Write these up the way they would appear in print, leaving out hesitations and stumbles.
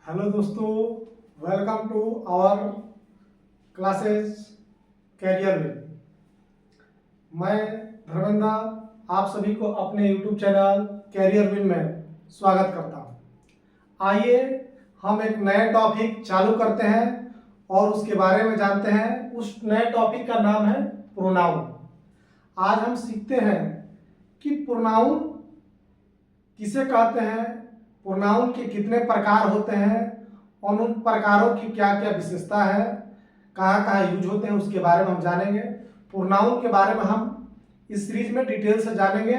Hello दोस्तों, welcome to our classes career में। मैं धर्मेंद्र आप सभी को अपने यूट्यूब चैनल कैरियर विन में स्वागत करता हूं। आइए हम एक नए टॉपिक चालू करते हैं और उसके बारे में जानते हैं। उस नए टॉपिक का नाम है प्रोनाउन। आज हम सीखते हैं कि प्रोनाउन किसे कहते हैं, प्रोनाउन के कितने प्रकार होते हैं और उन प्रकारों की क्या क्या विशेषता है, कहाँ कहाँ यूज होते हैं, उसके बारे में हम जानेंगे। प्रोनाउन के बारे में हम इस सीरीज में डिटेल से जानेंगे।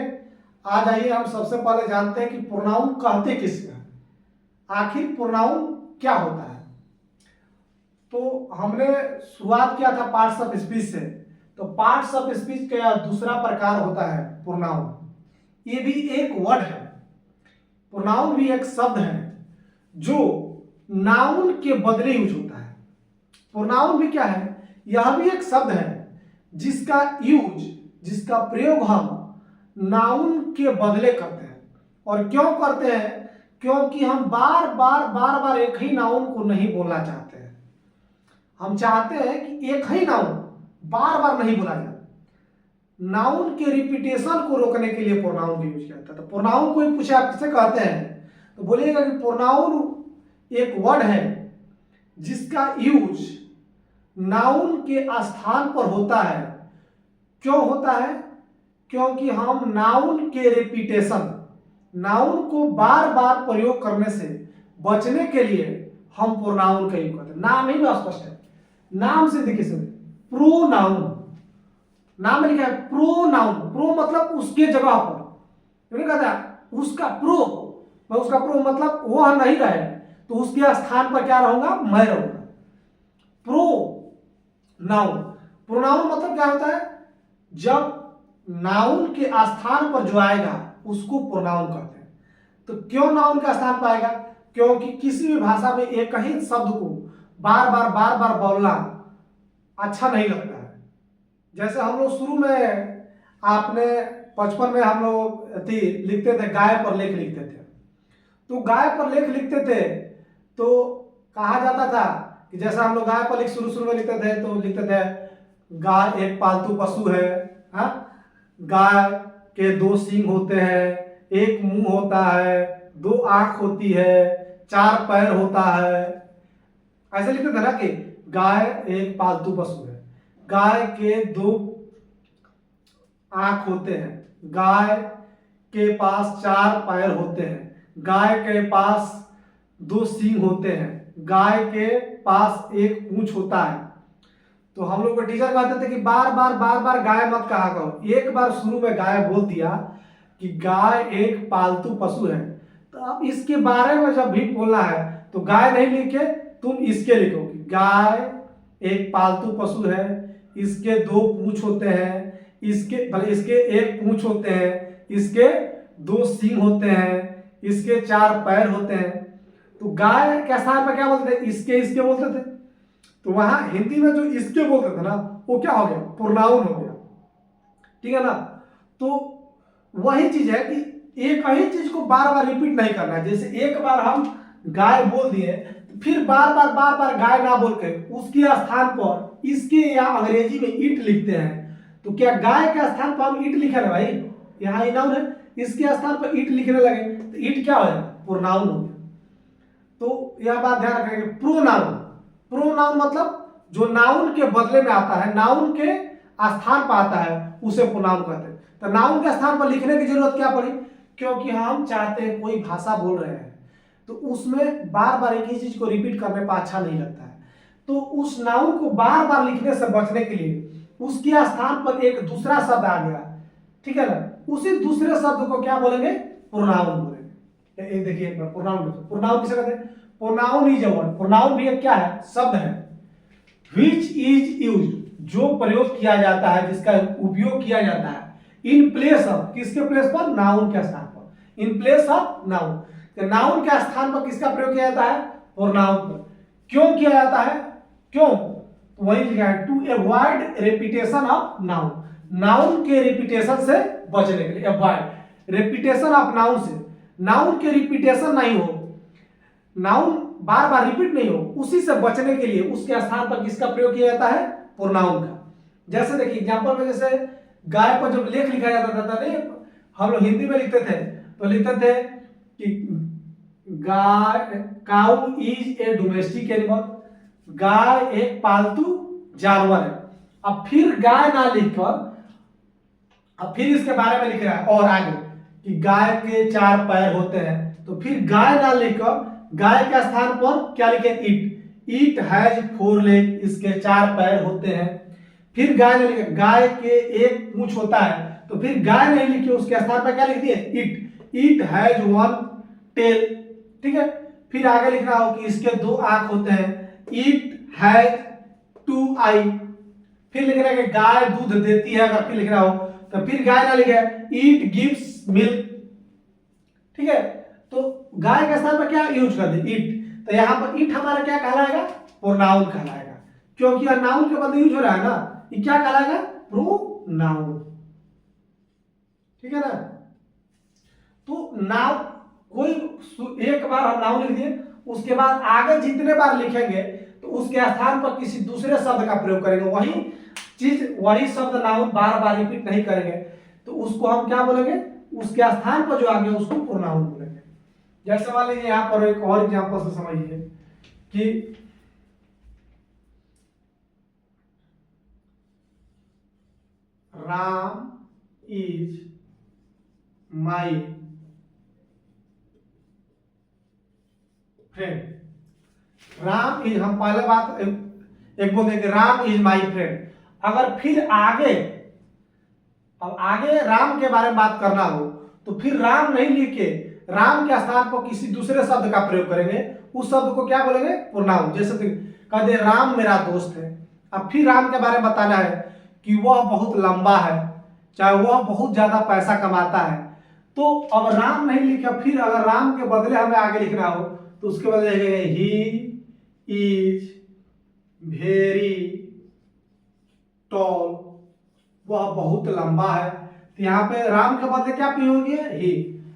आज आइए हम सबसे पहले जानते हैं कि प्रोनाउन कहते किसे हैं, आखिर प्रोनाउन क्या होता है। तो हमने शुरुआत किया था पार्ट्स ऑफ स्पीच से। तो पार्ट्स ऑफ स्पीच का दूसरा प्रकार होता है प्रोनाउन। ये भी एक वर्ड है, प्रोनाउन भी एक शब्द है जो नाउन के बदले यूज होता है। प्रोनाउन भी क्या है, यह भी एक शब्द है जिसका यूज, जिसका प्रयोग हम नाउन के बदले करते हैं। और क्यों करते हैं? क्योंकि हम बार बार एक ही नाउन को नहीं बोलना चाहते हैं। हम चाहते हैं कि एक ही नाउन बार बार नहीं बोला जाए। नाउन के रिपीटेशन को रोकने के लिए प्रोनाउन का यूज किया जाता है। तो प्रोनाउन कोई पूछे आप किसे कहते हैं, तो बोलिएगा कि प्रोनाउन एक वर्ड है जिसका यूज नाउन के स्थान पर होता है। क्यों होता है? क्योंकि हम नाउन के रिपीटेशन, नाउन को बार बार प्रयोग करने से बचने के लिए हम प्रोनाउन का यूज करते हैं। नाम ही स्पष्ट है, नाम से देखिए सुनिए, प्रोनाउन नाम में लिखा है प्रोनाउन। प्रो मतलब उसके जगह पर, नहीं कहता उसका प्रो, मैं उसका प्रो मतलब वह नहीं रहे तो उसके स्थान पर क्या रहूंगा, मैं रहूंगा। प्रो नाउन, प्रोनाउन मतलब क्या होता है, जब नाउन के स्थान पर जो आएगा उसको प्रोनाउन कहते हैं। तो क्यों नाउन का स्थान पर आएगा? क्योंकि किसी भी भाषा में एक ही शब्द को बार बार बोलना अच्छा नहीं लगता है। जैसे हम लोग शुरू में, आपने बचपन में हम लोग लिखते थे, गाय पर लेख लिखते थे। तो गाय पर लेख लिखते थे तो कहा जाता था कि जैसा हम लोग गाय पर लिख शुरू में लिखते थे तो लिखते थे गाय एक पालतू पशु है। हाँ, गाय के 2 सींग होते हैं, एक मुंह होता है, 2 आंख होती है, 4 पैर होता है। ऐसे लिखते थे ना कि गाय एक पालतू पशु है, गाय के 2 आंख होते हैं, गाय के पास 4 पैर होते हैं, गाय के पास 2 सींग होते हैं, गाय के पास 1 पूंछ होता है। तो हम लोग को टीचर कहते थे कि बार बार गाय मत कहा करो। एक बार शुरू में गाय बोल दिया कि गाय एक पालतू पशु है, तो अब इसके बारे में जब भी बोलना है तो गाय नहीं लिखे, तुम इसके लिखो कि गाय एक पालतू पशु है, इसके 2 पूंछ होते हैं, इसके 1 पूंछ होते हैं, इसके 2 सींग होते हैं, इसके 4 पैर होते हैं। तो गाय के स्थान पर क्या बोलते थे? इसके बोलते थे। तो वहां हिंदी में जो इसके बोलते थे ना, वो क्या हो गया, प्रोनाउन हो गया। ठीक है ना? तो वही चीज है कि एक ही चीज को बार बार रिपीट नहीं करना है। जैसे एक बार हम गाय बोल दिए, फिर बार बार गाय ना बोल के उसके स्थान पर इसके या अंग्रेजी में इट लिखते हैं। तो क्या गाय के स्थान पर हम इट लिखे ना भाई, यहाँ नाउन है, इसके स्थान पर इट लिखने लगे तो इट क्या हो जाएगा, प्रोनाउन हो गया। तो यह बात ध्यान रखेंगे। प्रोनाउन, प्रोनाउन मतलब जो नाउन के बदले में आता है, नाउन के स्थान पर आता है, उसे प्रोनाउन कहते हैं। तो नाउन के स्थान पर लिखने की जरूरत क्या पड़ी? क्योंकि हम चाहते हैं कोई भाषा बोल रहे हैं तो उसमें बार बार एक ही चीज को रिपीट करने पर अच्छा नहीं लगता है। तो उस नाउन को बार बार लिखने से बचने के लिए उसके स्थान पर एक दूसरा शब्द आ गया, ठीक है ना, उसी दूसरे शब्द को क्या बोलेंगे, प्रोनाउन बोलेंगे। देखिए प्रोनाउन, प्रोनाउन किसे कहते हैं? Pronoun is a word, pronoun भी एक क्या है, शब्द है, व्हिच इज यूज्ड, जो प्रयोग किया जाता है, जिसका उपयोग किया जाता है, इन प्लेस ऑफ, किसके प्लेस पर, नाउन के स्थान पर, in place of noun. Noun के स्थान पर किसका प्रयोग किया जाता है, प्रोनाउन पर। क्यों किया जाता है? क्यों? तो वही लिखा है, to avoid repetition of noun, noun के रिपीटेशन से बचने के लिए, अवॉइड रिपीटेशन ऑफ नाउन से, नाउन के रिपीटेशन नहीं हो। नाउन बार बार रिपीट नहीं हो, उसी से बचने के लिए उसके स्थान पर किसका प्रयोग किया जाता है? प्रोनाउन का। जैसे देखिए एग्जांपल में, जैसे गाय पर जब लेख लिखा जाता था नहीं, हम लोग हिंदी में लिखते थे तो लिखते थे कि गाय, cow is a domestic animal, गाय एक पालतू जानवर है। अब फिर गाय ना लिखकर अब फिर इसके बारे में लिख रहा है और आगे कि गाय के 4 पैर होते हैं, तो फिर गाय ना लिखकर गाय के स्थान पर क्या लिखे? इट, इट हैज 4 लेग, इसके 4 पैर होते हैं। फिर गाय ने लिखे गाय के 1 पूंछ होता है, तो फिर गाय नहीं लिखी, उसके स्थान पर क्या लिख दिए? It, it has 1 tail. ठीक है, फिर आगे लिखना हो कि इसके 2 आंख होते हैं, इट हैज 2 आई। फिर लिखना है कि गाय दूध देती है, अगर फिर लिखना हो तो फिर गाय ना लिखे, इट गिव्स मिल्क। ठीक है, तो गाय के स्थान पर क्या यूज कर दी? इट। तो यहां पर इट हमारा क्या कहलाएगा? प्रोनाउन कहलाएगा, क्योंकि यह नाउन के बदले यूज हो रहा है ना, ये क्या कहलाएगा? प्रोनाउन। ठीक है ना? तो नाउन कोई एक बार हम नाउन लिख दिए, उसके बाद आगे जितने बार लिखेंगे तो उसके स्थान पर किसी दूसरे शब्द का प्रयोग करेंगे, वही शब्द नाउन बार बार रिपीट नहीं करेंगे, तो उसको हम क्या बोलेंगे? उसके स्थान पर जो आ गया उसको प्रोनाउन बोलेंगे। जैसे मान लीजिए यहां पर एक और एग्जांपल से समझिए कि Ram is my friend. Ram is, हम पहले बात एक बोल देंगे राम इज माई फ्रेंड। अगर फिर आगे, अब आगे राम के बारे में बात करना हो तो फिर राम नहीं लिख के राम के स्थान पर किसी दूसरे शब्द का प्रयोग करेंगे, उस शब्द को क्या बोलेंगे? प्रोनाउन। जैसे कह दे राम मेरा दोस्त है, अब फिर राम के बारे में बताना है कि वह बहुत लंबा है, चाहे वह बहुत ज्यादा पैसा कमाता है, तो अब राम नहीं लिखा, फिर अगर राम के बदले हमें आगे लिखना हो तो उसके बदले ही इज वेरी टॉल, वह बहुत लंबा है। तो यहाँ पे राम के बदले क्या प्रयोग है? ही।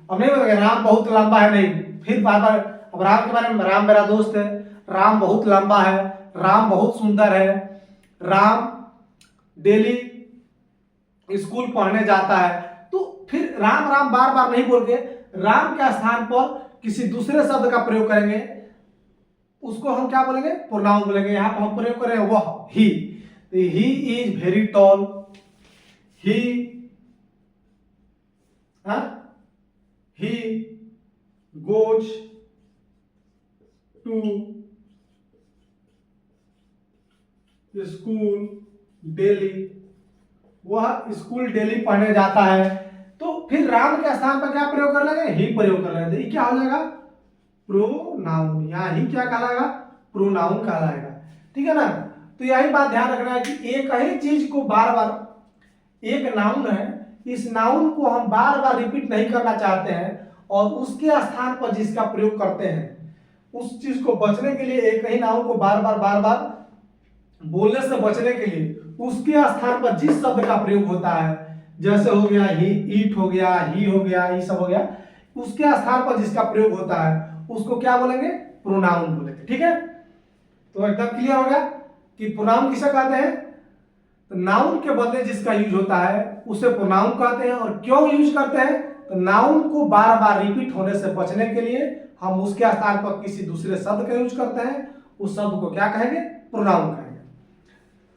अब नहीं बोलेंगे राम बहुत लंबा है, नहीं, फिर बार बार अब राम के बारे में, राम मेरा दोस्त है, राम बहुत लंबा है, राम बहुत सुंदर है, राम डेली स्कूल पढ़ने जाता है, तो फिर राम राम बार बार नहीं बोल के राम के स्थान पर किसी दूसरे शब्द का प्रयोग करेंगे, उसको हम क्या बोलेंगे? प्रोनाउन बोलेंगे। यहाँ पर हम प्रयोग करेंगे वह, he. He is very tall, he goes to school daily, वह स्कूल डेली पढ़ने जाता है। तो फिर राम के स्थान पर क्या प्रयोग कर लेंगे? ही प्रयोग कर लेंगे, ये क्या हो जाएगा? प्रोनाउन। यहाँ ही क्या कहलाएगा? प्रोनाउन कहलाएगा। ठीक है ना? तो यही बात ध्यान रखना है कि एक ही चीज को बार बार, एक नाउन है, इस नाउन को हम बार बार रिपीट नहीं करना चाहते हैं और उसके स्थान पर जिसका प्रयोग करते हैं, उस चीज को बचने के लिए एक ही नाउन को बार बार बोलने से बचने के लिए उसके स्थान पर जिस शब्द का प्रयोग होता है, जैसे हो गया ही, ईट हो गया, ही हो गया, ये सब हो गया, उसके स्थान पर जिसका प्रयोग होता है उसको क्या बोलेंगे? प्रोनाउन बोलेंगे। ठीक है, तो एकदम क्लियर हो गया कि प्रोनाउन किसे कहते हैं? तो नाउन के बदले जिसका यूज होता है उसे प्रोनाउन कहते हैं। और क्यों यूज करते हैं? तो नाउन को बार बार रिपीट होने से बचने के लिए हम उसके स्थान पर किसी दूसरे शब्द का यूज करते हैं, उस शब्द को क्या कहेंगे? प्रोनाउन कहेंगे।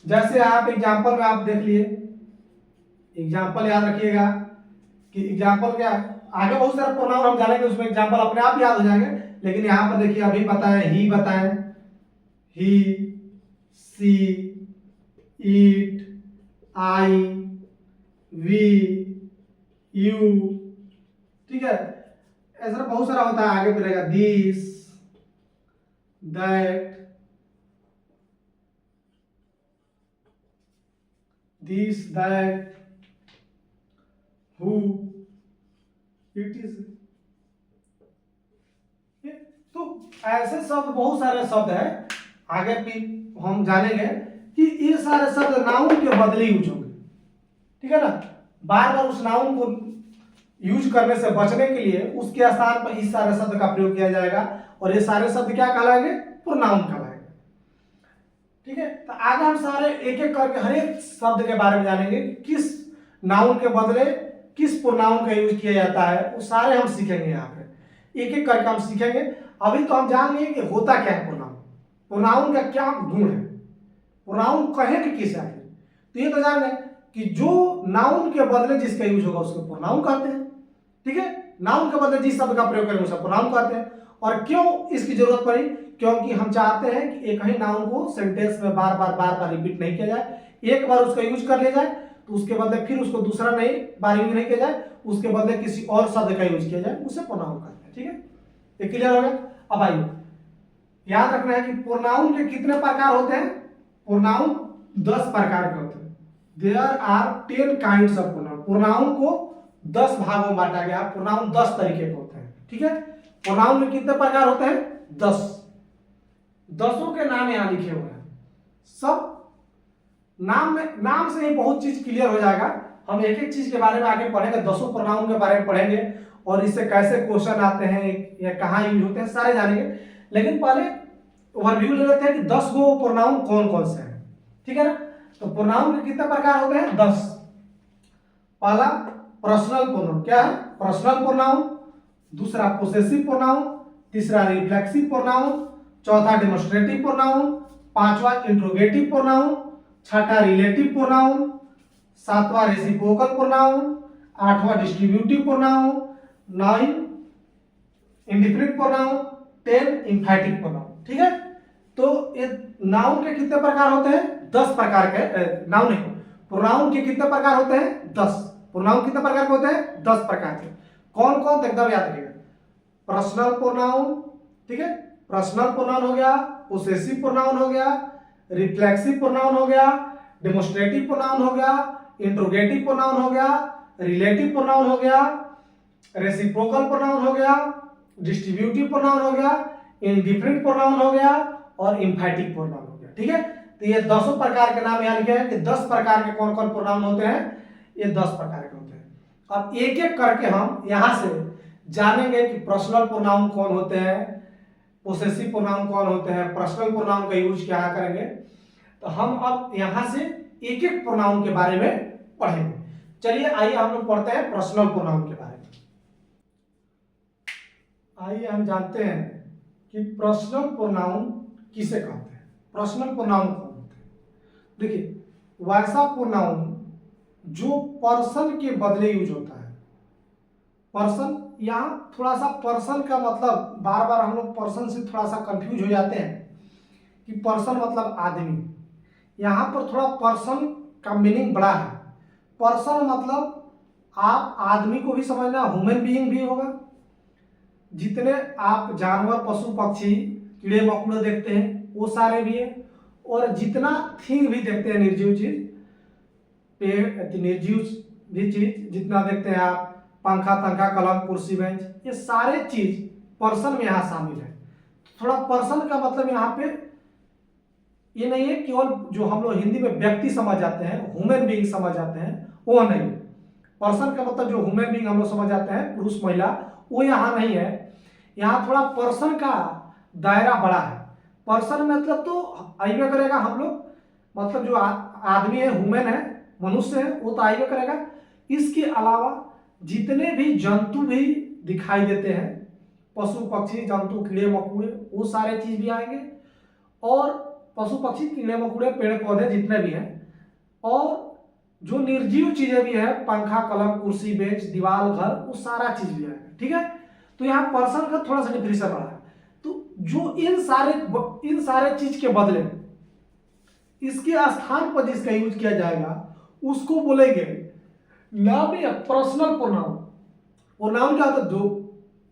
जैसे आप एग्जांपल में आप देख लिए, एग्जांपल याद रखिएगा कि एग्जांपल क्या, आगे बहुत सारे प्रोनाउन हम जानेंगे, उसमें एग्जांपल अपने आप याद हो जाएंगे, लेकिन यहाँ पर देखिए अभी बताएं, ही बताएं, ही, सी, ईट, आई, वी, यू। ठीक है, ऐसा बहुत सारा होता है, आगे मिलेगा this, that, this, that, who, it is। तो ऐसे शब्द, बहुत सारे शब्द हैं, आगे भी हम जानेंगे कि ये सारे शब्द नाउन के बदले यूज होंगे। ठीक है ना? बार बार उस नाउन को यूज करने से बचने के लिए उसके स्थान पर इस सारे शब्द का प्रयोग किया जाएगा और ये सारे शब्द क्या कहलाएंगे? प्रोनाउन कहलाएंगे। ठीक है, तो आगे हम सारे एक एक करके हर एक शब्द के बारे में जानेंगे कि किस नाउन के बदले किस प्रोनाउन का यूज किया जाता है, वो सारे हम सीखेंगे। यहाँ पे एक एक करके हम सीखेंगे। अभी तो हम जान लिए कि होता क्या है प्रोनाउन, प्रोनाउन का क्या गुण है, प्रोनाउन कहेंगे किसे आखिर। तो ये तो जान गए कि जो नाउन के बदले जिसका यूज होगा उसको प्रोनाउन कहते हैं। ठीक है, नाउन के बदले जिस शब्द का प्रयोग करेंगे उसे प्रोनाउन कहते हैं। और क्यों इसकी जरूरत पड़ी? क्योंकि हम चाहते हैं कि एक ही नाउन को सेंटेंस में बार बार रिपीट नहीं किया जाए। एक बार उसका यूज कर लिया जाए तो उसके बदले फिर उसको दूसरा नहीं बार यूज नहीं किया जाए, उसके बदले किसी और शब्द का यूज किया जाए, उसे प्रोनाउन कहते हैं। ठीक है, ये क्लियर हो गया। अब आइए याद रखना है कि प्रोनाउन के कितने प्रकार होते हैं? प्रोनाउन 10 प्रकार के होते हैं। There are 10 kinds of pronoun. Pronoun को 10 भागों में बांटा गया। प्रोनाउन 10 तरीके के होते हैं। ठीक है, प्रोनाउन में कितने प्रकार होते हैं? 10। 10 के नाम यहाँ लिखे हुए हैं। सब नाम में, नाम से ही बहुत चीज क्लियर हो जाएगा। हम एक एक चीज के बारे में आगे पढ़ेंगे, 10 प्रोनाउन के बारे में पढ़ेंगे और इससे कैसे क्वेश्चन आते हैं या कहाँ यूज होते हैं सारे जानेंगे। लेकिन पहले ओवरव्यू ले लेते हैं कि 10 गो प्रोनाउन कौन कौन से हैं। ठीक है ना, तो प्रोनाउन के कितने प्रकार होते हैं? 10। पहला पर्सनल प्रोनाउन। क्या है? Personal pronoun. दूसरा पोसेसिव प्रोनाउन। तीसरा रिफ्लेक्सिव प्रोनाउन। चौथा डेमोन्स्ट्रेटिव प्रोनाउन। पांचवा इंट्रोगेटिव प्रोनाउन। छठा रिलेटिव प्रोनाउन। सातवां रेसिप्रोकल प्रोनाउन। आठवां distributive pronoun. 9 indefinite pronoun. 10 एम्फैटिक pronoun. ठीक है, तो ये नाउन के कितने प्रकार होते हैं? 10 प्रकार के। नाउन नहीं, प्रोनाउन के कितने प्रकार होते हैं? 10। प्रोनाउन कितने प्रकार के होते हैं? 10 प्रकार के। कौन कौन? एकदम याद रखिएगा। पर्सनल प्रोनाउन, ठीक है, पर्सनल प्रोनाउन हो गया, पोसेसिव प्रोनाउन हो गया, रिफ्लेक्सिव प्रोनाउन हो गया, डेमोन्स्ट्रेटिव प्रोनाउन हो गया, इंट्रोगेटिव प्रोनाउन हो गया, रिलेटिव प्रोनाउन हो गया, रेसिप्रोकल प्रोनाउन हो गया, डिस्ट्रीब्यूटिव प्रोनाउन हो गया, इंडिफिनिट प्रोनाउन हो गया और एम्फैटिक प्रोनाउन हो गया। ठीक है, तो ये 10 प्रकार के नाम यहाँ लिखे हैं कि 10 प्रकार के कौन कौन प्रोनाउन होते हैं। ये 10 प्रकार के होते हैं। अब एक एक करके हम यहां से जानेंगे कि पर्सनल प्रोनाउन कौन होते हैं, पोसेसिव प्रोनाउन कौन होते हैं, पर्सनल प्रोनाउन का यूज क्या करेंगे। तो हम अब यहां से एक एक प्रोनाउन के बारे में पढ़ेंगे। चलिए आइए हम लोग पढ़ते हैं पर्सनल प्रोनाउन के बारे में। आइए हम जानते हैं कि पर्सनल प्रोनाउन किसे कहते हैं, पर्सनल प्रोनाउन कौन होते हैं। देखिए, वैसा प्रोनाउन जो पर्सन के बदले यूज होता है। पर्सन, यहाँ थोड़ा सा पर्सन का मतलब बार बार हम लोग पर्सन से थोड़ा सा कंफ्यूज हो जाते हैं कि पर्सन मतलब आदमी। यहाँ पर थोड़ा पर्सन का मीनिंग बड़ा है। पर्सन मतलब आप आदमी को भी समझना, ह्यूमन बीइंग भी होगा। जितने आप जानवर, पशु, पक्षी, कीड़े मकोड़े देखते हैं वो सारे भी है। और जितना थिंग भी देखते हैं, निर्जीव चीज, पेड़, निर्जीव भी चीज जितना देखते हैं आप, पंखा तंखा, कलम, कुर्सी, बेंच, ये सारे चीज पर्सन में यहाँ शामिल है। थोड़ा पर्सन का मतलब यहाँ पे ये नहीं है केवल जो हम लोग हिंदी में व्यक्ति समझ जाते हैं, ह्यूमन बीइंग समझ जाते हैं, वो नहीं। पर्सन का मतलब जो ह्यूमन बीइंग हम लोग समझ जाते हैं, पुरुष महिला, वो यहाँ नहीं है। यहाँ थोड़ा पर्सन का दायरा बड़ा है। पर्सन मतलब तो आइए करेगा हम लोग, मतलब जो आदमी है, ह्यूमन है, मनुष्य है, वो तो आइए करेगा। इसके अलावा जितने भी जंतु भी दिखाई देते हैं, पशु पक्षी, जंतु, कीड़े मकोड़े, वो सारे चीज भी आएंगे। और पशु पक्षी, कीड़े मकोड़े, पेड़ पौधे जितने भी हैं, और जो निर्जीव चीजें भी है, पंखा, कलम, कुर्सी, बेंच, दीवार, घर, वो सारा चीज भी आएगा। ठीक है, तो यहाँ पर्सन का थोड़ा सा डिफरेंस बड़ा है। तो जो इन सारे चीज के बदले इसके स्थान पर जिसका यूज किया जाएगा उसको बोलेंगे नाम या पर्सनल प्रोनाउन। प्रोनाउन क्या होता है?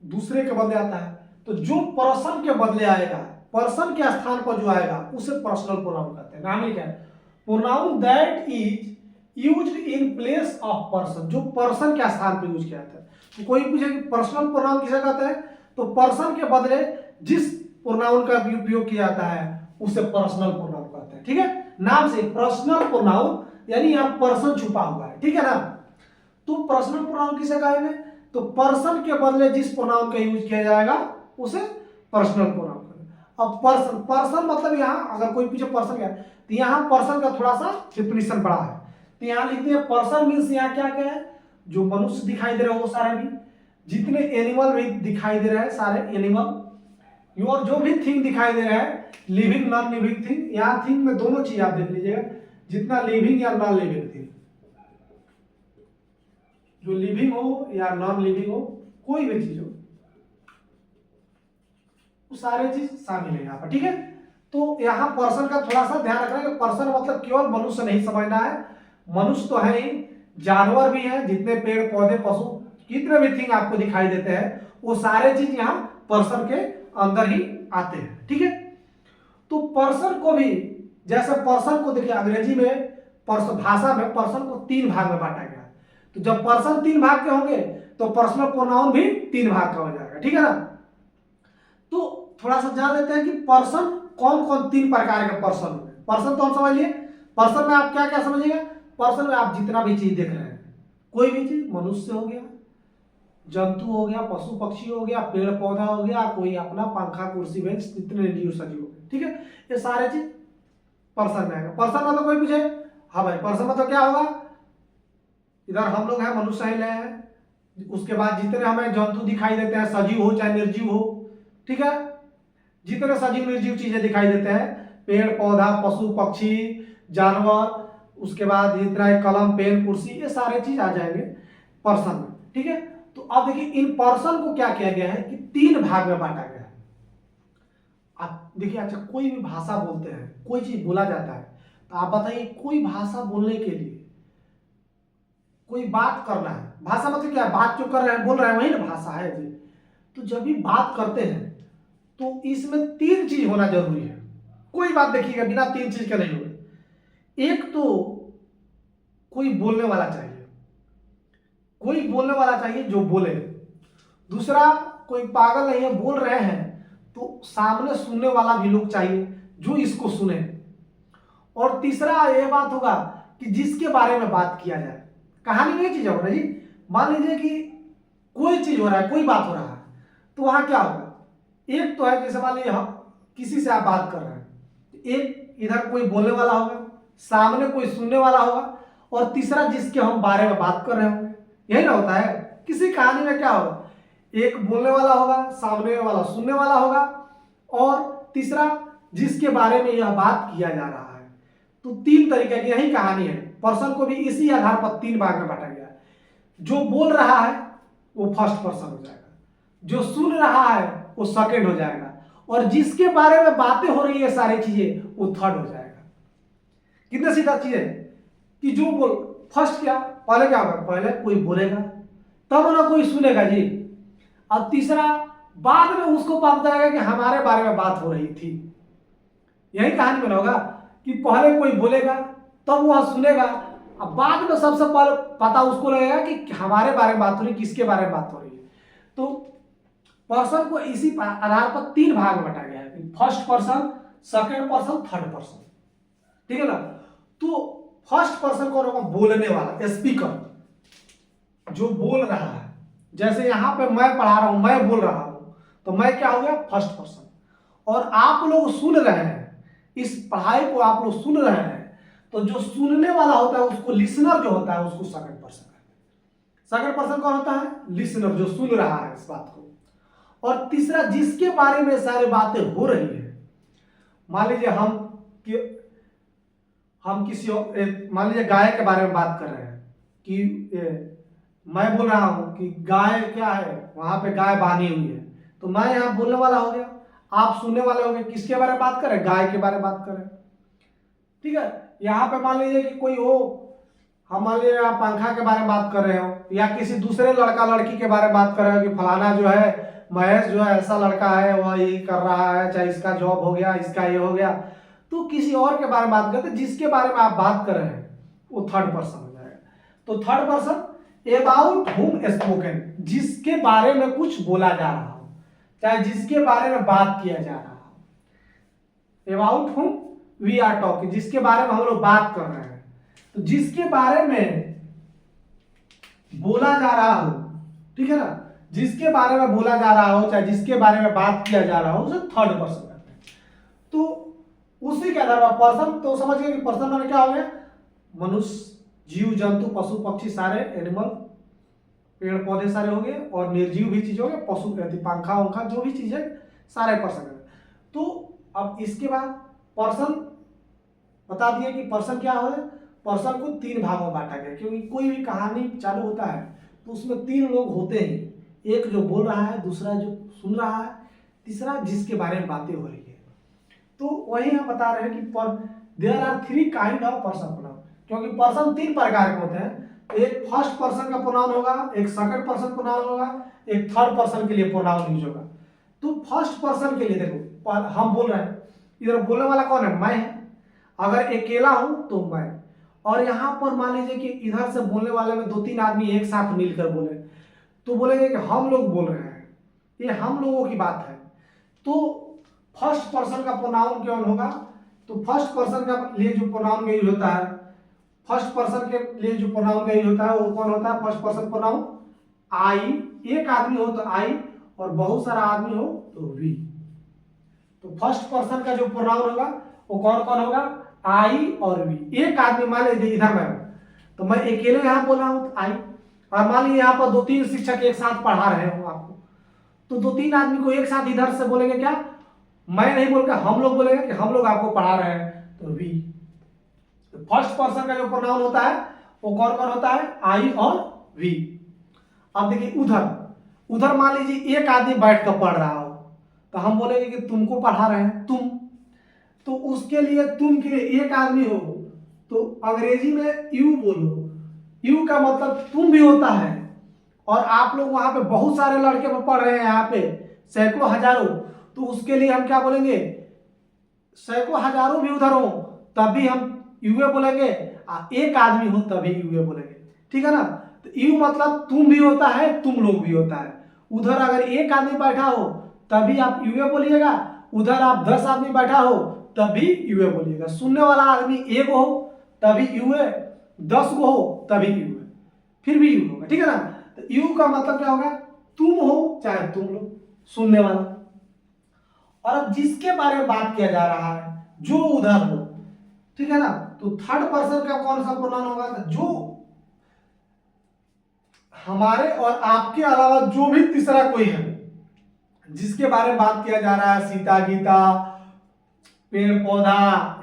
दूसरे के बदले आता है। तो जो पर्सन के बदले आएगा, पर्सन के स्थान पर जो आएगा, उसे पर्सनल प्रोनाउन कहते हैं। नाम क्या है? Pronoun that is used in place of person, जो पर्सन के स्थान पर यूज किया जाता है। तो कोई पूछे कि पर्सनल प्रोनाउन किसे कहते हैं, तो पर्सन के बदले जिस प्रोनाउन का उपयोग किया जाता है उसे पर्सनल प्रोनाउन कहते हैं। ठीक है, नाम से पर्सनल प्रोनाउन, यानी यहाँ पर्सन छुपा हुआ है। ठीक है ना, तो पर्सनल प्रोनाउन किसे कहेंगे? तो पर्सन के बदले जिस प्रोनाउन का यूज किया जाएगा उसे पर्सनल प्रोनाउन करें। अब पर्सन, पर्सन मतलब यहाँ अगर कोई पूछे पर्सन क्या है, तो यहाँ पर्सन का थोड़ा सा डिफिनेशन बड़ा है। तो यहाँ लिखते हैं पर्सन मीन्स यहाँ क्या क्या है, जो मनुष्य दिखाई दे रहे हैं वो सारे भी, जितने एनिमल भी दिखाई दे रहे हैं सारे एनिमल, और जो भी थिंग दिखाई दे रहा है, लिविंग नॉन लिविंग थिंग। यहाँ थिंग में दोनों चीज आप देख लीजिएगा, जितना लिविंग या नॉन लिविंग थिंग, जो लिविंग हो या नॉन लिविंग हो, कोई भी चीज हो, वो सारे चीज शामिल है यहाँ पर, ठीक है। तो यहाँ पर्सन का थोड़ा सा ध्यान रखना है, पर्सन मतलब केवल मनुष्य नहीं समझना है, मनुष्य तो है ही, जानवर भी है, जितने पेड़ पौधे पशु कितने भी थिंग आपको दिखाई देते हैं वो सारे चीज यहाँ पर्सन के अंदर ही आते हैं, ठीक है। तो पर्सन को भी, जैसे पर्सन को देखिए अंग्रेजी में भाषा में पर्सन को 3 भाग में बांटा गया है। तो जब पर्सन 3 भाग के होंगे तो पर्सनल प्रोनाउन भी 3 भाग का हो जाएगा, ठीक है ना। तो थोड़ा सा जान लेते हैं कि पर्सन कौन कौन 3 प्रकार के पर्सन होंगे। पर्सन तो हम समझ लिए, पर्सन में आप क्या क्या समझिएगा, पर्सन में आप जितना भी चीज देख रहे हैं, कोई भी चीज, मनुष्य हो गया, जंतु हो गया, पशु पक्षी हो गया, पेड़ पौधा हो गया, कोई अपना पंखा कुर्सी बेंच, जितने निर्जीव सजीव हो गए, ठीक है, ये सारे चीज पर्सन में आएगा। पर्सन मतलब कोई पूछे, हाँ भाई पर्सन मतलब क्या होगा, इधर हम लोग हैं, मनुष्य ही ले हैं, उसके बाद जितने हमें जंतु दिखाई देते हैं, सजीव हो चाहे निर्जीव हो, ठीक है, जितने सजीव निर्जीव चीजें दिखाई देते हैं, पेड़ पौधा पशु पक्षी जानवर, उसके बाद जितना कलम पेन कुर्सी, ये सारे चीज आ जाएंगे पर्सन में, ठीक है। तो अब देखिए इन पर्सन को क्या किया गया है कि 3 भाग में बांटा गया है। आप देखिए, अच्छा कोई भी भाषा बोलते हैं, कोई चीज बोला जाता है, तो आप बताइए कोई भाषा बोलने के लिए कोई बात करना है, भाषा मतलब क्या है, बात जो कर रहे हैं बोल रहे हैं वही ना भाषा है जी। तो जब भी बात करते हैं तो इसमें 3 चीज होना जरूरी है, कोई बात देखिएगा बिना 3 चीज के नहीं होगा। एक तो कोई बोलने वाला चाहिए, कोई बोलने वाला चाहिए जो बोले, दूसरा कोई पागल नहीं है, बोल रहे हैं तो सामने सुनने वाला भी लोग चाहिए जो इसको सुने, और तीसरा यह बात होगा कि जिसके बारे में बात किया जाए। कहानी में ये चीज होगा जी, मान लीजिए कि कोई चीज हो रहा है, कोई बात हो रहा है, तो वहां क्या होगा, एक तो है जैसे मान लीजिए हम किसी से आप बात कर रहे हैं, एक इधर कोई बोलने वाला होगा, सामने कोई सुनने वाला होगा, और तीसरा जिसके हम बारे में बात कर रहे होंगे। यही ना होता है, किसी कहानी में क्या होगा, एक बोलने वाला होगा, सामने वाला सुनने वाला होगा, और तीसरा जिसके बारे में यह बात किया जा रहा है। तो 3 तरीके की यही कहानी है। पर्सन को भी इसी आधार पर 3 भाग में बांटा गया है। जो बोल रहा है वो फर्स्ट पर्सन हो जाएगा, जो सुन रहा है वो सेकंड हो जाएगा, और जिसके बारे में बातें हो रही है सारी चीजें वो थर्ड हो जाएगा। कितने सीधा चीज है कि जो बोल, फर्स्ट क्या, पहले क्या होगा, पहले कोई बोलेगा तब ना कोई सुनेगा जी, और तीसरा बाद में उसको पता चलेगा कि हमारे बारे में बात हो रही थी। यही कहानी में होगा कि पहले कोई बोलेगा तब वह सुनेगा, अब बाद में सबसे पहले पता उसको लगेगा कि हमारे बारे में बात हो रही, किसके बारे में बात हो रही है। तो पर्सन को इसी आधार पर 3 भाग में बांटा गया है, first person, second person, third person, ठीक है ना। तो फर्स्ट पर्सन को होगा बोलने वाला, स्पीकर, जो बोल रहा है। जैसे यहां पे मैं पढ़ा रहा हूं, मैं बोल रहा हूं, तो मैं क्या हो गया, फर्स्ट पर्सन, और आप लोग सुन रहे हैं, इस पढ़ाई को आप लोग सुन रहे हैं, तो जो सुनने वाला होता है उसको, लिसनर जो होता है उसको सेकंड पर्सन कहते हैं। सेकंड पर्सन कौन होता है, लिसनर, जो सुन रहा है इस बात को। और तीसरा जिसके बारे में सारी बातें हो रही है, मान लीजिए हम किसी मान लीजिए गाय के बारे में बात कर रहे हैं कि मैं बोल रहा हूं कि गाय क्या है, वहां पे गाय बांधी हुई है, तो मैं यहाँ बोलने वाला हो गया, आप सुनने वाले हो गए, किसके बारे में बात कर रहे हैं, गाय के बारे में बात कर रहे हैं, ठीक है। यहाँ पे मान लीजिए कि कोई हो, हम मान लीजिए आप पंखा के बारे में बात कर रहे हो, या किसी दूसरे लड़का लड़की के बारे में बात कर रहे हो कि फलाना जो है, महेश जो है ऐसा लड़का है, वह यही कर रहा है, चाहे इसका जॉब हो गया, इसका ये हो गया, तो किसी और के बारे में बात करते, जिसके बारे में आप बात कर रहे हैं वो थर्ड पर्सन हो जाएगा। तो थर्ड पर्सन अबाउट हुम स्पोकन, जिसके बारे में कुछ बोला जा रहा हो, चाहे जिसके बारे में बात किया जा रहा हो। About whom we are talking, जिसके बारे में हम लोग बात कर रहे हैं, तो जिसके बारे में बोला जा रहा हो ठीक है ना, जिसके बारे में बोला जा रहा हो चाहे जिसके बारे में बात किया जा रहा हो उसे थर्ड पर्सन कहते हैं। तो उसी के आधार पर पर्सन, तो समझ गए कि पर्सन माने क्या हो गया, मनुष्य, जीव जंतु, पशु पक्षी, सारे एनिमल, पेड़ पौधे सारे हो गए, और निर्जीव भी चीज हो गए, पशु पंखा वंखा जो भी चीज है सारे पर्सन है। तो अब इसके बाद पर्सन बता दिए कि पर्सन क्या है। पर्सन को तीन भागों में बांटा गया, क्योंकि कोई भी कहानी चालू होता है तो उसमें तीन लोग होते हैं, एक जो बोल रहा है, दूसरा जो सुन रहा है, तीसरा जिसके बारे में बातें हो रही है। तो वही हम बता रहे हैं कि there are three kind of person pronoun, क्योंकि पर्सन तीन प्रकार के होते हैं। एक फर्स्ट पर्सन का प्रोनाउन होगा, एक सेकंड पर्सन प्रोनाउन होगा, एक थर्ड पर्सन के लिए प्रोनाउन यूज होगा। तो फर्स्ट पर्सन के लिए देखो, हम बोल रहे हैं, इधर बोलने वाला कौन है, मैं है। अगर अकेला हूं तो मैं, और यहां पर मान लीजिए कि इधर से बोलने वाले में दो तीन आदमी एक साथ मिलकर बोले तो बोलेंगे कि हम लोग बोल रहे हैं, ये हम लोगों की बात है। तो फर्स्ट पर्सन का प्रोनाउन कौन होगा, तो फर्स्ट पर्सन का लिए जो प्रोनाउन का यूज होता है, फर्स्ट पर्सन के लिए जो प्रोनाउन का यूज होता है वो कौन होता है, फर्स्ट पर्सन प्रोनाउन आई। एक आदमी हो तो आई, और बहुत सारा आदमी हो तो वी। तो फर्स्ट पर्सन का जो प्रोनाउन होगा वो कौन कौन होगा, आई और वी। एक आदमी, मान लीजिए इधर मैं हूं तो मैं अकेले यहां बोला हूं तो आई, और मान लीजिए यहाँ पर दो तीन शिक्षक एक साथ पढ़ा रहे हो आपको, तो दो तीन आदमी को एक साथ इधर से बोलेंगे क्या, मैं नहीं बोलकर हम लोग बोलेंगे कि हम लोग आपको पढ़ा रहे हैं, तो वी। तो फर्स्ट पर्सन का जो प्रोनाउन होता है वो कौन कौन होता है, आई और वी। अब देखिए उधर, उधर मान लीजिए एक आदमी बैठ कर पढ़ रहा हो तो हम बोलेंगे कि तुमको पढ़ा रहे हैं, तुम। तो उसके लिए तुम के लिए एक आदमी हो तो अंग्रेजी में यू बोलो। यू का मतलब तुम भी होता है, और आप लोग वहां पे बहुत सारे लड़के पढ़ रहे हैं, यहाँ पे सैकड़ों हजारों, तो उसके लिए हम क्या बोलेंगे, सैकड़ों हजारों भी उधर हो तब भी हम यूए बोलेंगे, एक आदमी हो तभी यूए बोलेंगे, ठीक है ना। तो यू मतलब तुम भी होता है, तुम लोग भी होता है। उधर अगर एक आदमी बैठा हो तभी आप यूए बोलिएगा, उधर आप 10 आदमी बैठा हो तभी यूए बोलिएगा। सुनने वाला आदमी एक हो तभी यूए, 10 गो हो तभी यूए, फिर भी यू होगा, ठीक है ना। तो यू का मतलब क्या होगा, तुम हो चाहे तुम लोग, सुनने वाला। और अब जिसके बारे में बात किया जा रहा है जो उधर हो, ठीक है ना, तो थर्ड पर्सन का कौन सा प्रोनाउन होगा, जो हमारे और आपके अलावा जो भी तीसरा कोई है जिसके बारे में बात किया जा रहा है, सीता गीता, पेड़ पौधा,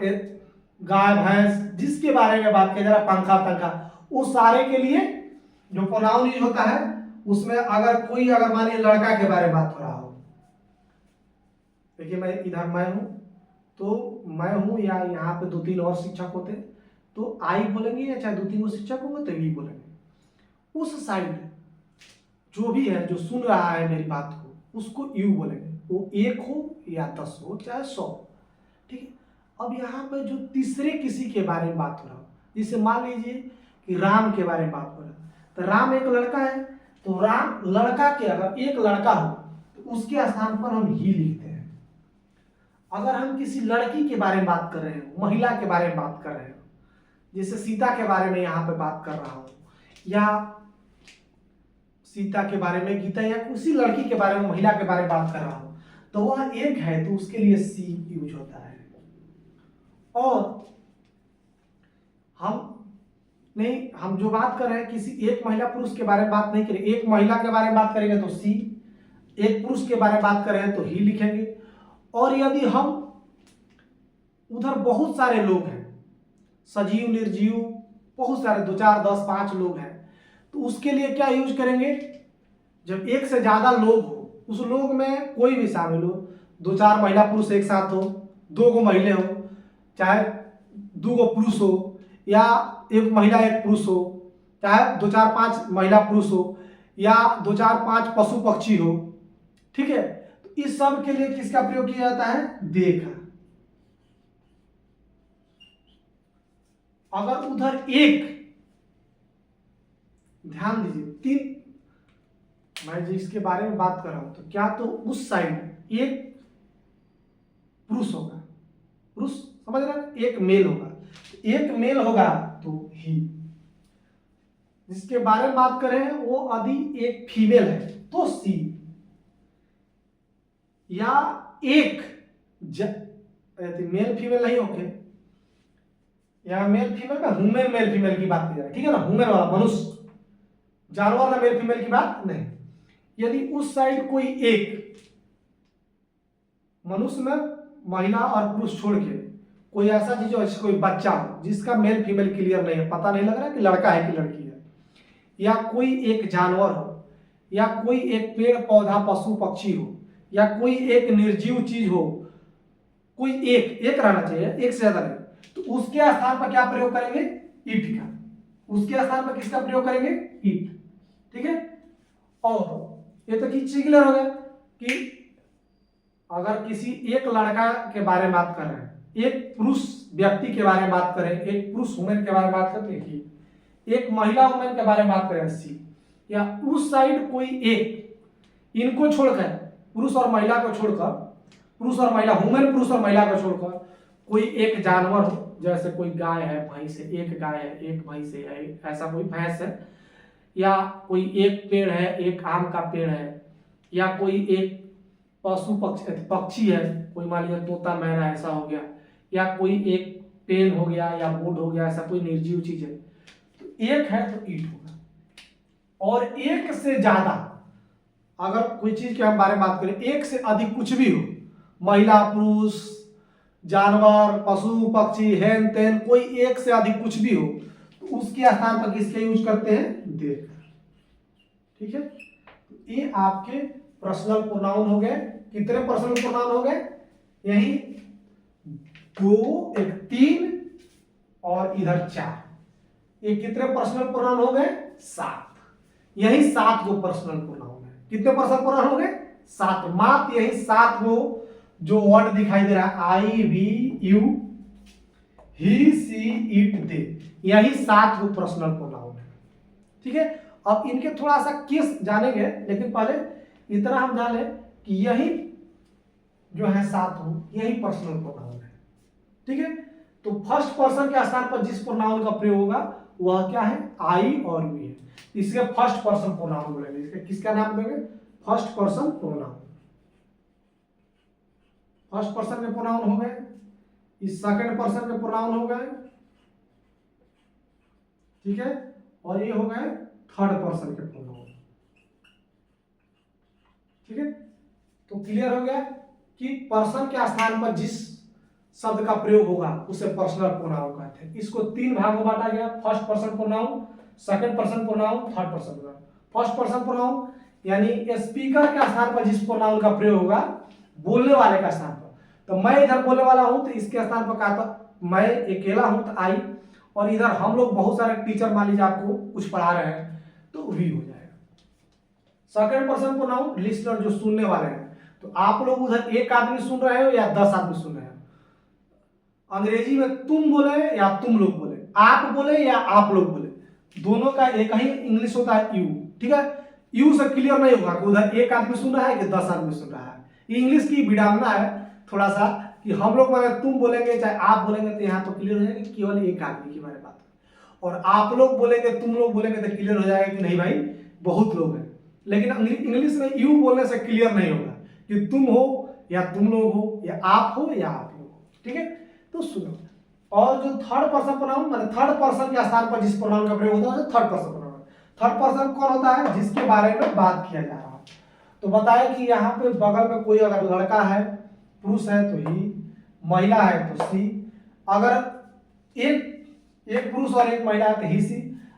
गाय भैंस, जिसके बारे में बात किया जा रहा है, पंखा तंखा, उस सारे के लिए जो प्रोनाउन यूज होता है उसमें अगर कोई, अगर मानिए लड़का के बारे में बात हो रहा हो, देखिए मैं इधर मैं हूं तो मैं हूं, या यहाँ पे दो तीन और शिक्षक होते तो आई बोलेंगे, या चाहे दो तीन वो शिक्षक होंगे तो भी बोलेंगे। उस साइड जो भी है जो सुन रहा है मेरी बात को उसको यू बोलेंगे, वो एक हो या 10 हो चाहे 100, ठीक है। अब यहाँ पे जो तीसरे किसी के बारे में बात हो रहा हो, जैसे मान लीजिए कि राम के बारे में बात हो रहा है, तो राम एक लड़का है, तो राम लड़का के, अगर एक लड़का हो तो उसके स्थान पर हम ही लिखते हैं। अगर हम किसी लड़की के बारे में बात कर रहे हो, महिला के बारे में बात कर रहे हो, जैसे सीता के बारे में यहाँ पे बात कर रहा हूँ, या सीता के बारे में, गीता, या किसी लड़की के बारे में, महिला के बारे में बात कर रहा हूँ, तो वह एक है तो उसके लिए सी यूज होता है। और हम जो बात कर रहे हैं किसी एक महिला पुरुष के बारे में बात नहीं करेंगे, एक महिला के बारे में बात करेंगे तो सी, एक पुरुष के बारे में बात कर रहे हैं तो ही लिखेंगे। और यदि हम उधर बहुत सारे लोग हैं, सजीव निर्जीव बहुत सारे, 2 4 10 5 लोग हैं, तो उसके लिए क्या यूज करेंगे, जब एक से ज्यादा लोग हो, उस लोग में कोई भी शामिल हो, 2 4 महिला पुरुष एक साथ हो, 2 गो महिला हो, चाहे 2 गो पुरुष हो, या एक महिला एक पुरुष हो, चाहे 2 4 5 महिला पुरुष हो, या 2 4 5 पशु पक्षी हो, ठीक है। तो इस सब के लिए किसका प्रयोग किया जाता है, दे का। अगर उधर एक, ध्यान दीजिए, 3, मैं जिसके बारे में बात कर रहा हूं तो क्या, तो उस साइड एक पुरुष होगा, पुरुष समझ रहे हैं, एक मेल होगा, एक मेल होगा तो ही। जिसके बारे में बात करें वो यदि एक फीमेल है तो सी, या एक मेल फीमेल नहीं होके, यहाँ मेल फीमेल का ह्यूमन मेल फीमेल की बात की जा रही है, ठीक है ना, ह्यूमन वाला मनुष्य, जानवर ना मेल फीमेल की बात नहीं। यदि उस साइड कोई एक मनुष्य में महिला और पुरुष छोड़ के कोई ऐसा चीज हो, कोई बच्चा हो जिसका मेल फीमेल क्लियर नहीं है, पता नहीं लग रहा कि लड़का है कि लड़की है, या कोई एक जानवर हो, या कोई एक पेड़ पौधा पशु पक्षी हो, या कोई एक निर्जीव चीज हो, कोई एक रहना चाहिए, एक से ज्यादा नहीं, तो उसके स्थान पर क्या प्रयोग करेंगे, इट का। उसके स्थान पर किसका प्रयोग करेंगे, इट, ठीक है। और ये तो चीज क्लियर हो गया कि अगर किसी एक लड़का के बारे में बात कर रहे हैं, एक पुरुष व्यक्ति के बारे में बात करें, एक पुरुष वुमेन के बारे में बात करते हैं, एक महिला वुमेन के बारे में बात करें सी, या उस साइड कोई एक, इनको छोड़कर पुरुष और महिला को छोड़कर, पुरुष और महिला, वुमेन पुरुष और महिला को छोड़कर कोई एक जानवर हो, जैसे कोई गाय है, भैंस है, एक गाय है, एक भैंस है, ऐसा कोई भैंस है, या कोई एक पेड़ है, एक आम का पेड़ है, या कोई एक पशु पक्षी है, कोई मान लीजिए तोता मैना ऐसा हो गया, या कोई एक पेन हो गया या बोर्ड हो गया, ऐसा कोई निर्जीव चीज है, तो एक है तो ईट होगा। और एक से ज्यादा अगर कोई चीज के हम बारे में बात करें, एक से अधिक कुछ भी हो, महिला पुरुष जानवर पशु पक्षी हेन तेन, कोई एक से अधिक कुछ भी हो, तो उसके स्थान पर किसके यूज करते हैं, दे, ठीक है। ये आपके पर्सनल प्रोनाउन हो गए। कितने पर्सनल प्रोनाउन हो गए, यही 2, एक 3 और इधर 4, ये कितने पर्सनल प्रोनाउन हो गए, 7। यही 7 गो पर्सनल प्रोनाउन है। कितने पर्सनल प्रोनाउन हो गए, 7, मात्र यही 7 गो जो वर्ड दिखाई दे रहा है, I we you he she it they, यही 7 गो पर्सनल प्रोनाउन है, ठीक है। अब इनके थोड़ा सा केस जानेंगे, लेकिन पहले इतना हम जान लें कि यही जो है 7 हो, यही पर्सनल प्रोनाउन है, ठीक है। तो फर्स्ट पर्सन के स्थान पर जिस प्रोनाउन का प्रयोग होगा वह क्या है, आई और वी है, इसके फर्स्ट पर्सन प्रोनाउन बोलेंगे। इसके किसका नाम देंगे, first person pronoun. First person के प्रोनाउन हो गए, इस सेकंड पर्सन के प्रोनाउन हो गए, ठीक है, और ये हो गए थर्ड पर्सन के प्रोनाउन, ठीक है। तो क्लियर हो गया कि पर्सन के स्थान पर जिस शब्द का प्रयोग होगा उसे पर्सनल प्रोनाउन कहते हैं। इसको 3 भागों में बांटा गया, first person pronoun, second person pronoun, third person pronoun. First person pronoun यानी स्पीकर के स्थान पर जिस प्रोनाउन का प्रयोग होगा, बोलने वाले का स्थान पर, तो मैं इधर बोलने वाला हूं तो इसके स्थान पर कहा था मैं अकेला हूं तो आई, और इधर हम लोग बहुत सारे टीचर मान लीजिए आपको कुछ पढ़ा रहे हैं तो वी हो जाएगा। सेकंड पर्सन प्रोनाउन लिसनर जो सुनने वाले हैं, तो आप लोग उधर एक आदमी सुन रहे हो या 10 आदमी सुन रहे हो, अंग्रेजी में तुम बोले या तुम लोग बोले, आप बोले या आप लोग बोले, दोनों का एक ही इंग्लिश होता है, यू, ठीक है। यू से क्लियर नहीं होगा कि उधर एक आदमी सुन रहा है कि 10 आदमी सुन रहा है। इंग्लिश की विडंबना है थोड़ा सा कि हम लोग माने तुम बोलेंगे चाहे आप बोलेंगे तो यहाँ तो क्लियर हो जाएगा कि केवल एक आदमी की बारे बात, और आप लोग बोलेंगे तुम लोग बोलेंगे तो क्लियर हो जाएगा कि नहीं भाई बहुत लोग हैं। लेकिन इंग्लिश में यू बोलने से क्लियर नहीं होगा कि तुम हो या तुम लोग हो या आप हो या आप लोग हो, ठीक है। तो सुनो, और जो थर्ड पर्सन प्रोनाउन माने थर्ड पर्सन के स्थान पर जिस प्रोनाउन का प्रयोग होता है third person pronoun. Third person कौन होता है, जिसके बारे में बात किया जा रहा है। तो बताया कि यहाँ पे बगल में कोई अगर लड़का है, पुरुष है तो ही, महिला है तो सी, अगर एक पुरुष और एक महिला है तो ही सी,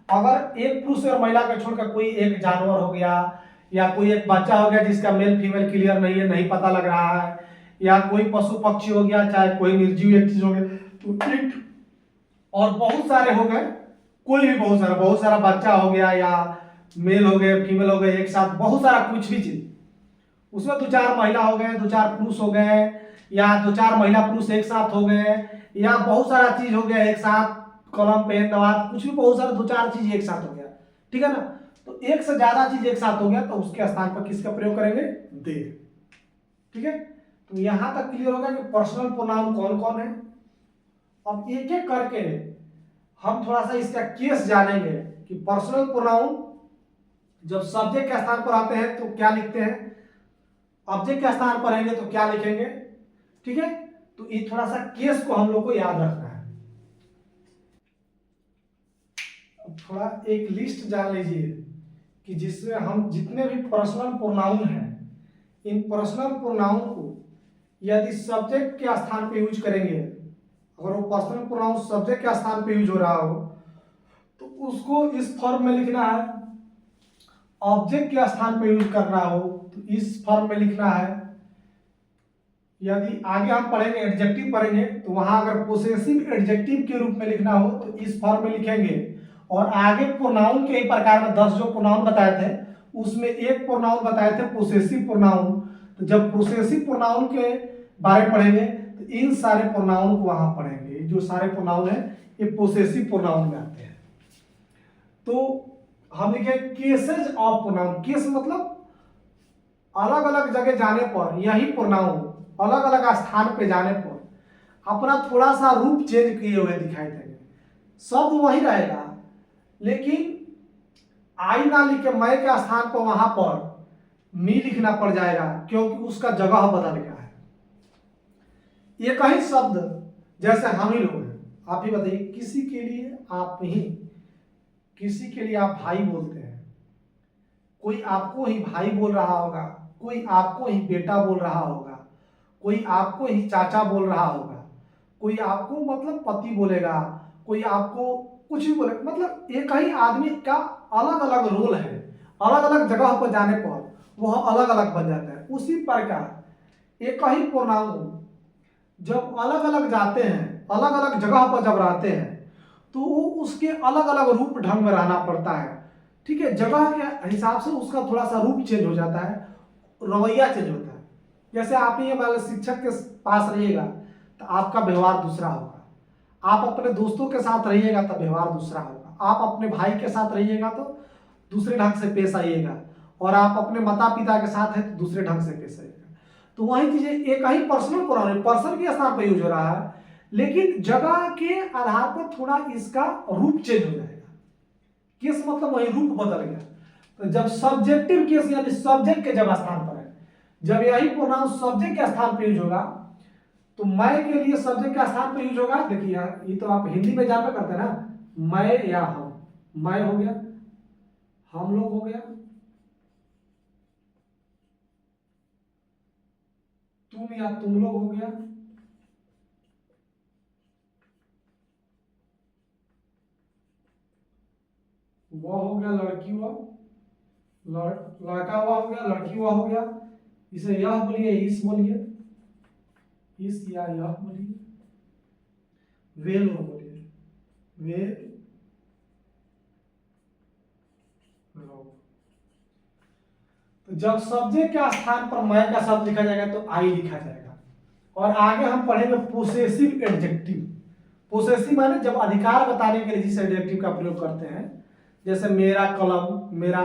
अगर एक पुरुष और महिला का छोड़कर कोई एक जानवर हो गया या कोई एक बच्चा हो गया जिसका मेल फीमेल क्लियर नहीं है, नहीं पता लग रहा है, या कोई पशु पक्षी हो गया, चाहे कोई निर्जीव एक चीज हो गया तो इट, और बहुत सारे हो गए, कोई भी बहुत सारा बच्चा हो गया या मेल हो गए फीमेल हो गए एक साथ, बहुत सारा कुछ भी चीज, उसमें 2-4 महिला हो गए, 2-4 पुरुष हो गए, या 2-4 महिला पुरुष एक साथ हो गए, या बहुत सारा चीज हो गया एक साथ, कलम पेन दवात कुछ भी बहुत सारा 2-4 चीज एक साथ हो गया, ठीक है ना। तो एक से ज्यादा चीज एक साथ हो गया तो उसके स्थान पर किसका प्रयोग करेंगे, दे, ठीक है। तो यहां तक क्लियर होगा कि पर्सनल प्रोनाउन कौन कौन है। अब एक एक करके हम थोड़ा सा इसका केस जानेंगे कि पर्सनल प्रोनाउन जब सब्जेक्ट के स्थान पर आते हैं तो क्या लिखते हैं, ऑब्जेक्ट के स्थान पर रहेंगे तो क्या लिखेंगे। ठीक है, तो ये थोड़ा सा केस को हम लोग को याद रखना है। थोड़ा एक लिस्ट जान लीजिए कि जिसमें हम जितने भी पर्सनल प्रोनाउन हैं, इन पर्सनल प्रोनाउन को यदि सब्जेक्ट के स्थान पे यूज करेंगे, अगर वो पर्सनल प्रोनाउन सब्जेक्ट के स्थान पे यूज हो रहा हो तो उसको इस फॉर्म में लिखना है, ऑब्जेक्ट के स्थान पे यूज करना हो तो इस फॉर्म में लिखना है। यदि आगे हम पढ़ेंगे एडजेक्टिव पढ़ेंगे तो वहां अगर पोसेसिव एडजेक्टिव के रूप में लिखना हो तो इस फॉर्म में लिखेंगे। और आगे प्रोनाउन के प्रकार में 10 जो प्रोनाउन बताए थे उसमें एक प्रोनाउन बताए थे पोसेसिव प्रोनाउन। तो जब पोसेसिव प्रोनाउन के बारे में पढ़ेंगे तो इन सारे प्रोनाउन को वहां पढ़ेंगे। जो सारे प्रोनाउन है ये पोसेसिव प्रोनाउन में आते हैं। तो हम लिखे केसेज ऑफ प्रोनाउन। केस मतलब अलग अलग जगह जाने पर यही प्रोनाउन अलग अलग स्थान पे जाने पर अपना थोड़ा सा रूप चेंज किए हुए दिखाई देंगे। शब्द वही रहेगा लेकिन आई ना लिख के मैं के स्थान पर वहां पर मी लिखना पड़ जाएगा क्योंकि उसका जगह बदल गया है। ये कई शब्द जैसे हम ही लोग हैं, आप ही बताइए, किसी के लिए आप ही, किसी के लिए आप भाई बोलते हैं, कोई आपको ही भाई बोल रहा होगा, कोई आपको ही बेटा बोल रहा होगा, कोई आपको ही चाचा बोल रहा होगा, कोई आपको मतलब पति बोलेगा, कोई आपको कुछ भी बोले, मतलब एक ही आदमी का अलग अलग रोल है। अलग अलग जगह पर जाने पर वह अलग अलग बन जाता है। उसी प्रकार एक ही प्रोनाउन जब अलग अलग जाते हैं, अलग अलग जगह पर जब रहते हैं तो वो उसके अलग अलग रूप ढंग में रहना पड़ता है। ठीक है, जगह के हिसाब से उसका थोड़ा सा रूप चेंज हो जाता है, रवैया चेंज होता है। जैसे आप ये मान लो शिक्षक के पास रहिएगा तो आपका व्यवहार दूसरा होगा, आप अपने दोस्तों के साथ रहिएगा तो व्यवहार दूसरा होगा, आप अपने भाई के साथ रहिएगा तो दूसरे ढंग से पेश आइएगा, और आप अपने माता पिता के साथ है तो दूसरे ढंग से पेश आइएगा। तो वही चीजें एक ही पर्सनल प्रोनाउन पर्सन के स्थान पर यूज हो रहा है, लेकिन जगह के आधार पर थोड़ा इसका रूप चेंज हो जाएगा। केस मतलब वही रूप बदल गया। तो जब सब्जेक्टिव केस यानी सब्जेक्ट के जब स्थान पर है, जब यही प्रोनाउन सब्जेक्ट के स्थान पर यूज होगा तो मैं के लिए सब्जेक्ट का स्थान पर यूज होगा। देखिए यार, ये तो आप हिंदी में जानते करते हैं ना, मैं या हम, मैं हो गया, हम लोग हो गया, तुम या तुम लोग हो गया, वह हो गया, लड़की वह, लड़का वह हो गया, लड़की वह हो गया। इसे यह बोलिए, इस बोलिए, इस या यह बोलिए, वे लोग बोलिए, वे लोग। तो जब सब्जेक्ट के स्थान पर मैं का शब्द लिखा जाएगा तो आई लिखा जाएगा। और आगे हम पढ़ेंगे पोसेसिव एडजेक्टिव। पोसेसिव माने जब अधिकार बताने के लिए जिस एडजेक्टिव का प्रयोग करते हैं, जैसे मेरा कलम, मेरा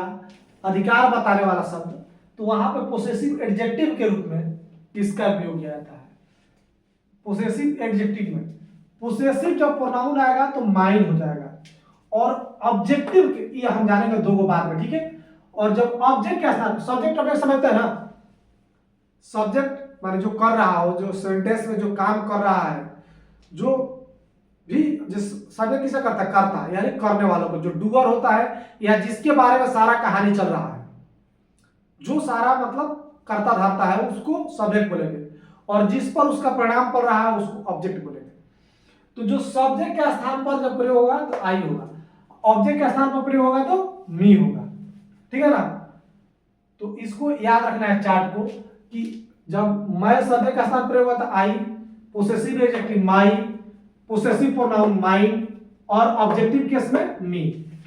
अधिकार बताने वाला शब्द, तो वहां पर पोसेसिव एडजेक्टिव के रूप में इसका प्रयोग किया जाता है। पोसेसिव एडजेक्टिव में पोसेसिव जब प्रोनाउन आएगा तो माइन हो जाएगा, और ऑब्जेक्टिव ये हम जानेंगे दो को बाद में, ठीक है। और जब ऑब्जेक्ट क्या स्थान, सब्जेक्ट ऑब्जेक्ट समझते हैं ना, सब्जेक्ट माने जो कर रहा हो, जो सेंटेंस में जो काम कर रहा है, जो भी जिस सब्जेक्ट किसे करता है, करता यानी करने वालों को, जो डूअर होता है या जिसके बारे में सारा कहानी चल रहा है, जो सारा मतलब करता धरता है, उसको सब्जेक्ट बोलेंगे, और जिस पर उसका परिणाम पड़ रहा है उसको ऑब्जेक्ट बोलेंगे। तो जो सब्जेक्ट के स्थान पर जब प्रयोग होगा तो आई होगा, ऑब्जेक्ट के स्थान पर प्रयोग होगा तो मी होगा, ठीक है ना। तो इसको याद रखना है चार्ट को, कि जब मैं सब्जेक्ट का स्थान प्रयोग होगा तो आई, पोसेसिव एडजेक्टिव माई, पोसेसिव प्रोनाउन माइन, और ऑब्जेक्टिव केस में मी।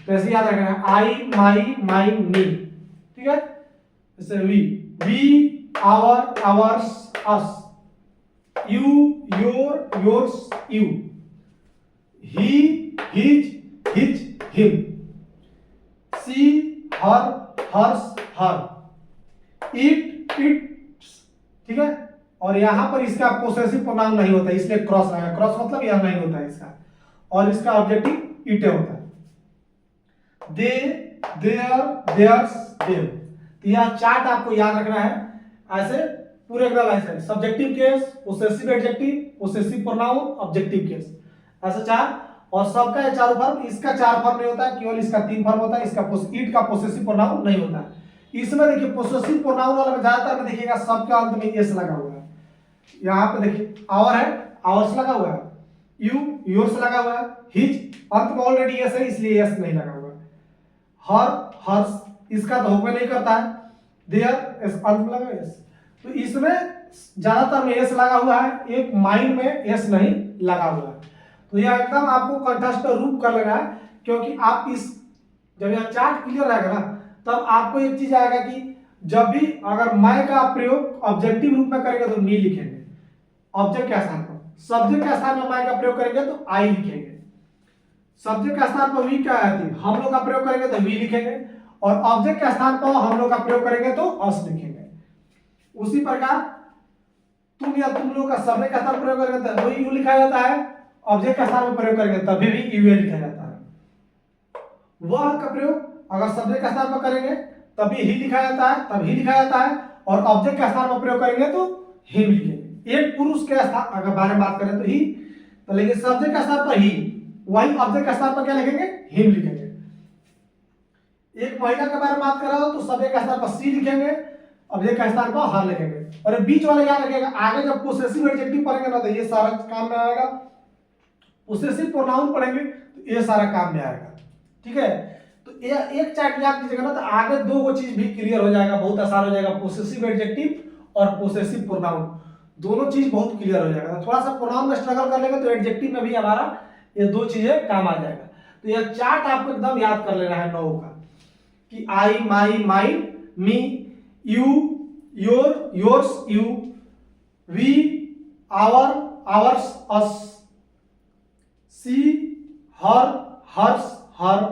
तो ऐसे याद रखना है, आई, माई, माइन, मी, ठीक है। जैसे we, our, ours, us, you, your, yours, you, he, his, him, she, her, hers, her, it, its, ठीक है। और यहां पर इसका पोसेसिव प्रोनाउन नहीं होता, इसलिए क्रॉस आएगा। क्रॉस मतलब यह नहीं होता है इसका, और इसका ऑब्जेक्टिव इटे होता है। दे, देयर, देयर्स, देम। तो यह चार्ट आपको याद रखना है ऐसे पूरे एकदम ऐसे। Subjective case, possessive adjective, possessive pronoun, objective case, ऐसे चार। और सबका ये चारों फॉर्म, इसका चार फॉर्म नहीं होता है, केवल इसका तीन फॉर्म होता है। इसका इट का पोसेसिव प्रोनाउन नहीं होता है। इसमें देखिए पोसेसिव प्रोनाउन वाला में ज्यादातर में देखिएगा सबके अंत में एस लगा हुआ है। यहाँ पे देखिए आवर है, आवर्स लगा हुआ है, यू, योर्स लगा हुआ है, हिज अंत में ऑलरेडी एस है इसलिए एस नहीं लगा हुआ है। हर, हर्स, इसका तो होवे नहीं करता है, देयर एस अंत में लगा एस। तो इसमें ज्यादातर में एस लगा हुआ है, एक माइंड में एस नहीं लगा हुआ है। तो यह एकदम आपको कंठस्थ रूप कर लेना है, क्योंकि आप इस जब यह चार्ट क्लियर रहेगा ना तब आपको एक चीज आएगा कि जब भी अगर मैं का प्रयोग ऑब्जेक्टिव रूप में करेंगे तो मी लिखेंगे ऑब्जेक्ट के स्थान पर, सब्जेक्ट के स्थान पर मैं का प्रयोग करेंगे तो आई लिखेंगे, सब्जेक्ट के स्थान पर वी क्या आती है, हम लोग का प्रयोग करेंगे तो वी लिखेंगे, और ऑब्जेक्ट के स्थान पर हम लोग का प्रयोग करेंगे तो अस लिखेंगे। उसी प्रकार तुम या तुम लोग का सब्जेक्ट का स्थान प्रयोग करेंगे तो वही यू लिखा जाता है, ऑब्जेक्ट का स्थान पर प्रयोग करेंगे तभी भी यू लिखा जाता है। वह का प्रयोग अगर सब्जेक्ट का स्थान पर करेंगे तभी ही लिखा जाता है, तब ही लिखा जाता है, और ऑब्जेक्ट का स्थान पर प्रयोग करेंगे तो हिम लिखेंगे। एक पुरुष के स्थान अगर बारे में बात करें तो ही, तो लेकिन सब्जेक्ट का स्थान पर ही, वही ऑब्जेक्ट का स्थान पर क्या लिखेंगे, हिम लिखेंगे। एक महिला के बारे में बात कर रहा हो तो सब्जेक्ट का स्थान पर सी लिखेंगे, ऑब्जेक्ट का स्थान पर हर लिखेंगे। और बीच वाले याद रखिएगा, आगे जब पोसेसिव एडजेक्टिव पढ़ेंगे ना तो ये सारा काम में आएगा, पोसेसिव प्रोनाउन पढ़ेंगे तो ये सारा काम में आएगा। ठीक है, तो ये एक चार्ट याद कीजिएगा ना तो आगे दो वो चीज भी क्लियर हो जाएगा, बहुत आसान हो जाएगा। पोसेसिव एडजेक्टिव और पोसेसिव प्रोनाउन दोनों चीज बहुत क्लियर हो जाएगा। तो थोड़ा सा प्रोनाउन में स्ट्रगल कर लेंगे तो एडजेक्टिव में भी हमारा ये दो चीजें काम आ जाएगा। तो यह चार्ट आपको एकदम याद कर लेना है 9 का, कि I, my, mine, me, you, your, yours, you, we, our, ours, us, she, her, hers, her,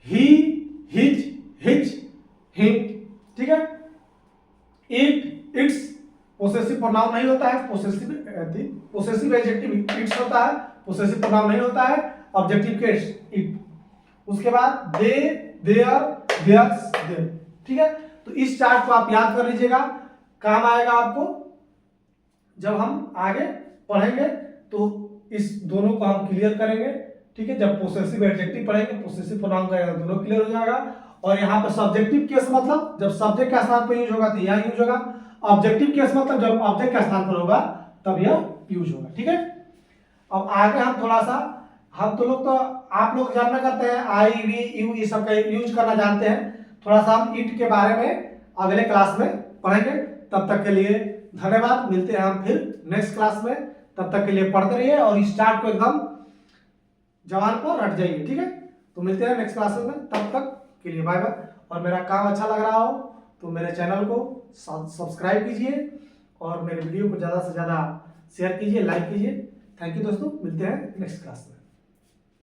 he, his, his, him. ठीक है, इट, इट्स पोसेसिव प्रोनाउन नहीं होता है, पोसेसिव एडजेक्टिव इट्स होता है, पोसेसिव प्रोनाउन नहीं होता है, ऑब्जेक्टिव केस इट। उसके बाद दे, देयर, देयर्स, देम। ठीक है, तो इस चार्ट को आप याद कर लीजिएगा, काम आएगा आपको जब हम आगे पढ़ेंगे तो इस दोनों को हम क्लियर करेंगे। ठीक है, जब पोसेसिव एडजेक्टिव पढ़ेंगे, पोसेसिव प्रोनाउन का दोनों क्लियर हो जाएगा। और यहाँ पर सब्जेक्टिव केस मतलब जब सब्जेक्ट का स्थान पर यूज होगा तो यह यूज होगा, ऑब्जेक्टिव केस मतलब जब ऑब्जेक्ट का स्थान पर होगा तब यह यूज होगा। ठीक है, अब आगे हम थोड़ा सा, हम तो लोग तो आप लोग जानना करते हैं आई, वी, यू, ये सब का यूज करना जानते हैं, थोड़ा सा हम इट के बारे में अगले क्लास में पढ़ेंगे। तब तक के लिए धन्यवाद, मिलते हैं हम फिर नेक्स्ट क्लास में। तब तक के लिए पढ़ते रहिए और इस चार्ट को एकदम जवान पर रट जाइए। ठीक है, तो मिलते हैं नेक्स्ट क्लास में, तब तक के लिए बाय बाय। और मेरा काम अच्छा लग रहा हो तो मेरे चैनल को सब्सक्राइब कीजिए और मेरे वीडियो को ज़्यादा से ज़्यादा शेयर कीजिए, लाइक कीजिए। थैंक यू दोस्तों, मिलते हैं नेक्स्ट क्लास में।